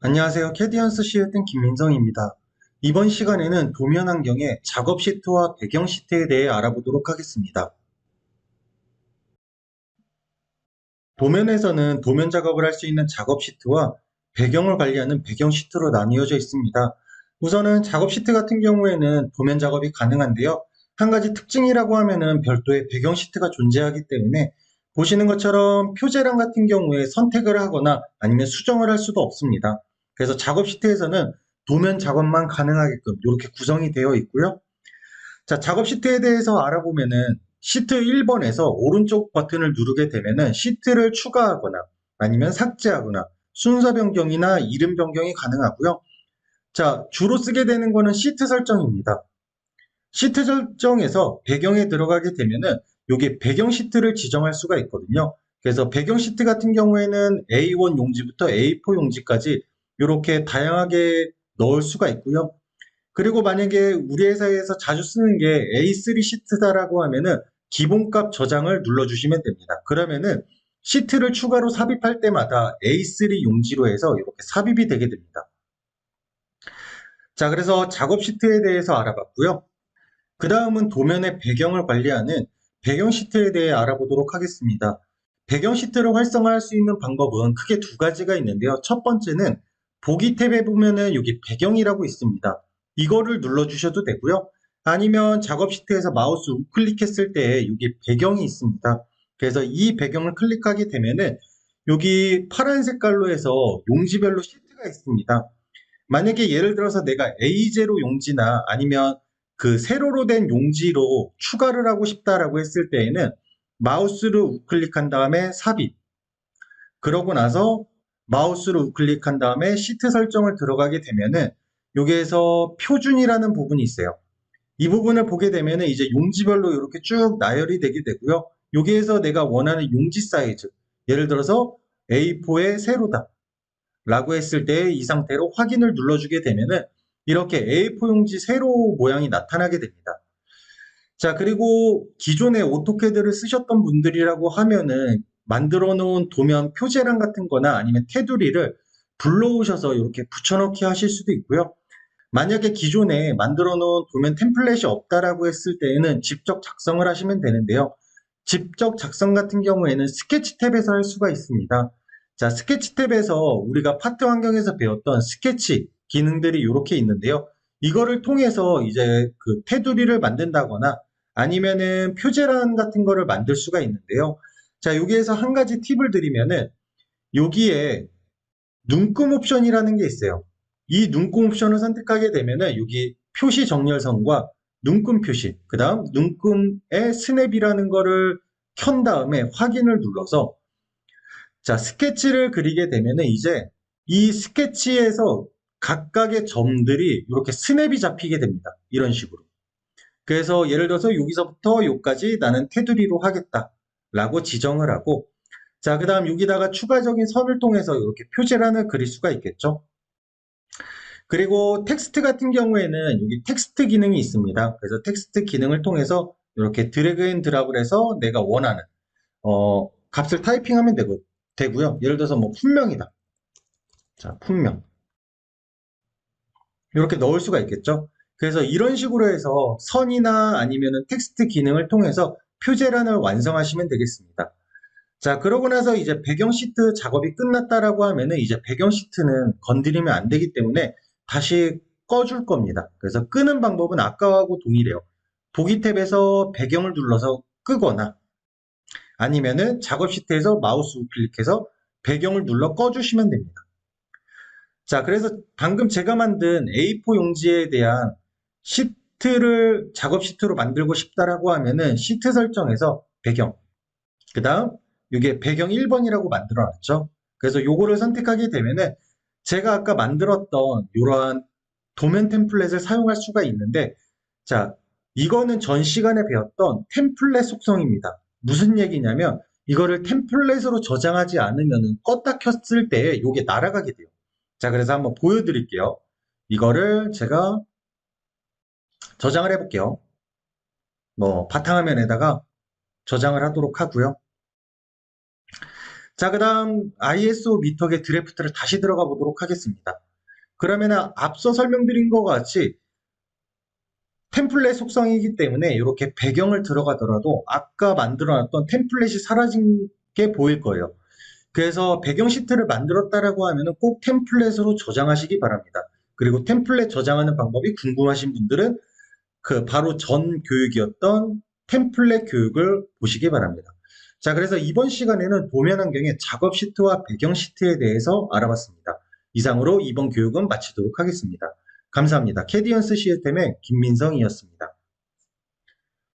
안녕하세요. 캐디언스 시에뜬 김민성입니다. 이번 시간에는 도면 환경의 작업 시트와 배경 시트에 대해 알아보도록 하겠습니다. 도면에서는 도면 작업을 할 수 있는 작업 시트와 배경을 관리하는 배경 시트로 나뉘어져 있습니다. 우선은 작업 시트 같은 경우에는 도면 작업이 가능한데요. 한 가지 특징이라고 하면은 별도의 배경 시트가 존재하기 때문에 보시는 것처럼 표제란 같은 경우에 선택을 하거나 아니면 수정을 할 수도 없습니다. 그래서 작업 시트에서는 도면 작업만 가능하게끔 이렇게 구성이 되어 있고요. 자, 작업 시트에 대해서 알아보면은 시트 1번에서 오른쪽 버튼을 누르게 되면은 시트를 추가하거나 아니면 삭제하거나 순서 변경이나 이름 변경이 가능하고요. 자, 주로 쓰게 되는 거는 시트 설정입니다. 시트 설정에서 배경에 들어가게 되면은 여기 배경 시트를 지정할 수가 있거든요. 그래서 배경 시트 같은 경우에는 A1 용지부터 A4 용지까지 이렇게 다양하게 넣을 수가 있고요. 그리고 만약에 우리 회사에서 자주 쓰는 게 A3 시트다라고 하면은 기본값 저장을 눌러주시면 됩니다. 그러면은 시트를 추가로 삽입할 때마다 A3 용지로 해서 이렇게 삽입이 되게 됩니다. 자, 그래서 작업 시트에 대해서 알아봤고요. 그 다음은 도면의 배경을 관리하는 배경 시트에 대해 알아보도록 하겠습니다. 배경 시트를 활성화할 수 있는 방법은 크게 두 가지가 있는데요. 첫 번째는 보기 탭에 보면은 여기 배경이라고 있습니다. 이거를 눌러주셔도 되고요. 아니면 작업 시트에서 마우스 우클릭했을 때 여기 배경이 있습니다. 그래서 이 배경을 클릭하게 되면은 여기 파란 색깔로 해서 용지별로 시트가 있습니다. 만약에 예를 들어서 내가 A0 용지나 아니면 그 세로로 된 용지로 추가를 하고 싶다라고 했을 때에는 마우스를 우클릭한 다음에 삽입. 그러고 나서 마우스를 우클릭한 다음에 시트 설정을 들어가게 되면은 여기에서 표준이라는 부분이 있어요. 이 부분을 보게 되면은 이제 용지별로 이렇게 쭉 나열이 되게 되고요. 여기에서 내가 원하는 용지 사이즈. 예를 들어서 A4의 세로다. 라고 했을 때 이 상태로 확인을 눌러주게 되면은 이렇게 A4 용지 세로 모양이 나타나게 됩니다. 자, 그리고 기존에 오토캐드를 쓰셨던 분들이라고 하면은 만들어 놓은 도면 표제란 같은 거나 아니면 테두리를 불러오셔서 이렇게 붙여넣기 하실 수도 있고요. 만약에 기존에 만들어 놓은 도면 템플릿이 없다라고 했을 때에는 직접 작성을 하시면 되는데요. 직접 작성 같은 경우에는 스케치 탭에서 할 수가 있습니다. 자, 스케치 탭에서 우리가 파트 환경에서 배웠던 스케치 기능들이 이렇게 있는데요. 이거를 통해서 이제 그 테두리를 만든다거나 아니면은 표제란 같은 거를 만들 수가 있는데요. 자, 여기에서 한 가지 팁을 드리면은 여기에 눈금 옵션이라는 게 있어요. 이 눈금 옵션을 선택하게 되면은 여기 표시 정렬선과 눈금 표시, 그 다음 눈금의 스냅이라는 거를 켠 다음에 확인을 눌러서 자, 스케치를 그리게 되면은 이제 이 스케치에서 각각의 점들이 이렇게 스냅이 잡히게 됩니다. 이런 식으로. 그래서 예를 들어서 여기서부터 여기까지 나는 테두리로 하겠다라고 지정을 하고 자, 그 다음 여기다가 추가적인 선을 통해서 이렇게 표제란을 그릴 수가 있겠죠. 그리고 텍스트 같은 경우에는 여기 텍스트 기능이 있습니다. 그래서 텍스트 기능을 통해서 이렇게 드래그 앤 드랍을 해서 내가 원하는 값을 타이핑하면 되고요. 예를 들어서 뭐 품명이다. 자, 품명. 이렇게 넣을 수가 있겠죠. 그래서 이런 식으로 해서 선이나 아니면은 텍스트 기능을 통해서 표제란을 완성하시면 되겠습니다. 자, 그러고 나서 이제 배경 시트 작업이 끝났다라고 하면은 이제 배경 시트는 건드리면 안 되기 때문에 다시 꺼줄 겁니다. 그래서 끄는 방법은 아까하고 동일해요. 보기 탭에서 배경을 눌러서 끄거나 아니면은 작업 시트에서 마우스 우클릭해서 배경을 눌러 꺼주시면 됩니다. 자, 그래서 방금 제가 만든 A4 용지에 대한 시트를 작업 시트로 만들고 싶다라고 하면은 시트 설정에서 배경, 그 다음 이게 배경 1번이라고 만들어 놨죠. 그래서 요거를 선택하게 되면은 제가 아까 만들었던 이러한 도면 템플릿을 사용할 수가 있는데 자, 이거는 전 시간에 배웠던 템플릿 속성입니다. 무슨 얘기냐면 이거를 템플릿으로 저장하지 않으면 껐다 켰을 때 이게 날아가게 돼요. 자, 그래서 한번 보여드릴게요. 이거를 제가 저장을 해볼게요. 뭐 바탕화면에다가 저장을 하도록 하고요. 자, 그 다음 ISO 미터계 드래프트를 다시 들어가 보도록 하겠습니다. 그러면 앞서 설명드린 것 같이 템플릿 속성이기 때문에 이렇게 배경을 들어가더라도 아까 만들어놨던 템플릿이 사라진 게 보일 거예요. 그래서 배경 시트를 만들었다라고 하면 꼭 템플릿으로 저장하시기 바랍니다. 그리고 템플릿 저장하는 방법이 궁금하신 분들은 그 바로 전 교육이었던 템플릿 교육을 보시기 바랍니다. 자, 그래서 이번 시간에는 도면 환경의 작업 시트와 배경 시트에 대해서 알아봤습니다. 이상으로 이번 교육은 마치도록 하겠습니다. 감사합니다. 캐디언스 시스템의 김민성이었습니다.